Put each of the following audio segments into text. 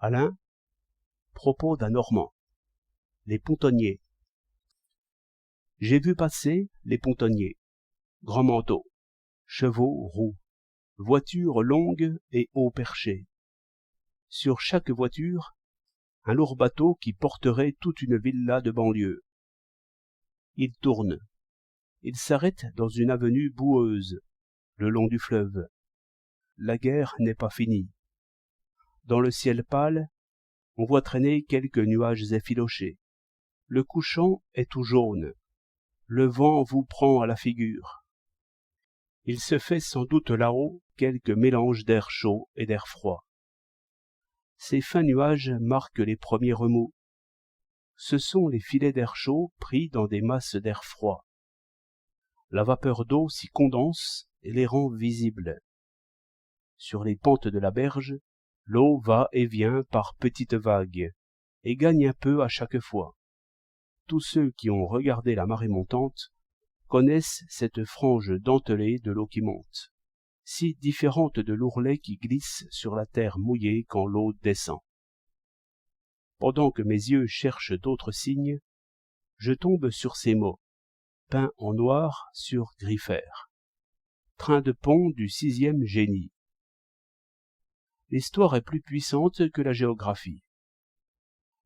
Alain, propos d'un Normand. Les pontonniers. J'ai vu passer les pontonniers. Grands manteaux, chevaux roux, voitures longues et haut perchées. Sur chaque voiture, un lourd bateau qui porterait toute une villa de banlieue. Il tourne. Il s'arrête dans une avenue boueuse, le long du fleuve. La guerre n'est pas finie. Dans le ciel pâle, on voit traîner quelques nuages effilochés. Le couchant est tout jaune. Le vent vous prend à la figure. Il se fait sans doute là-haut quelque mélange d'air chaud et d'air froid. Ces fins nuages marquent les premiers remous. Ce sont les filets d'air chaud pris dans des masses d'air froid. La vapeur d'eau s'y condense et les rend visibles. Sur les pentes de la berge, l'eau va et vient par petites vagues et gagne un peu à chaque fois. Tous ceux qui ont regardé la marée montante connaissent cette frange dentelée de l'eau qui monte, si différente de l'ourlet qui glisse sur la terre mouillée quand l'eau descend. Pendant que mes yeux cherchent d'autres signes, je tombe sur ces mots, peints en noir sur gris fer. Train de pont du 6e génie. L'histoire est plus puissante que la géographie.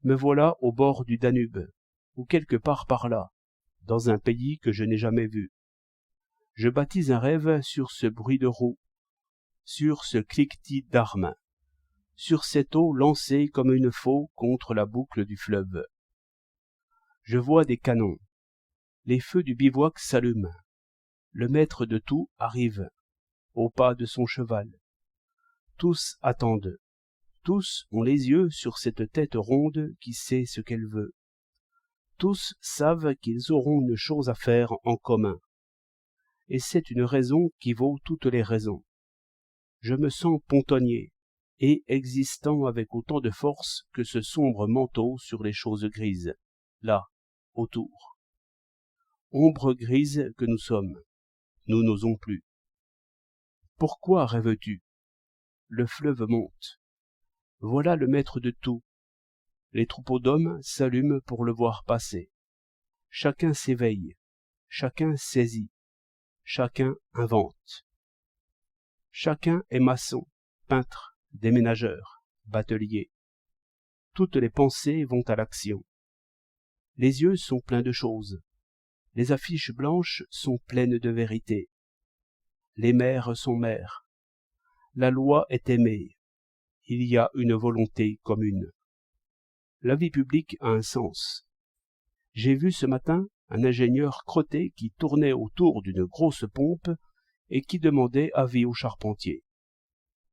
Me voilà au bord du Danube, ou quelque part par là, dans un pays que je n'ai jamais vu. Je bâtis un rêve sur ce bruit de roues, sur ce cliquetis d'armes, sur cette eau lancée comme une faux contre la boucle du fleuve. Je vois des canons. Les feux du bivouac s'allument. Le maître de tout arrive, au pas de son cheval. Tous attendent. Tous ont les yeux sur cette tête ronde qui sait ce qu'elle veut. Tous savent qu'ils auront une chose à faire en commun. Et c'est une raison qui vaut toutes les raisons. Je me sens pontonnier, et existant avec autant de force que ce sombre manteau sur les choses grises, là, autour. Ombre grise que nous sommes, nous n'osons plus. Pourquoi rêves-tu? Le fleuve monte. Voilà le maître de tout. Les troupeaux d'hommes s'allument pour le voir passer. Chacun s'éveille, chacun saisit, chacun invente. Chacun est maçon, peintre, déménageur, batelier. Toutes les pensées vont à l'action. Les yeux sont pleins de choses. Les affiches blanches sont pleines de vérité. Les mères sont mères. La loi est aimée. Il y a une volonté commune. La vie publique a un sens. J'ai vu ce matin un ingénieur crotté qui tournait autour d'une grosse pompe et qui demandait avis au charpentier.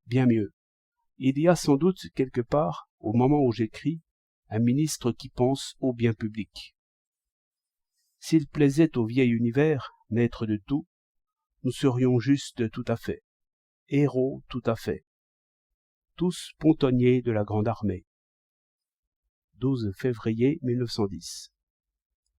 Bien mieux. Il y a sans doute quelque part, au moment où j'écris, un ministre qui pense au bien public. S'il plaisait au vieil univers, maître de tout, nous serions justes tout à fait, héros tout à fait, tous pontonniers de la Grande Armée. 12 février 1910.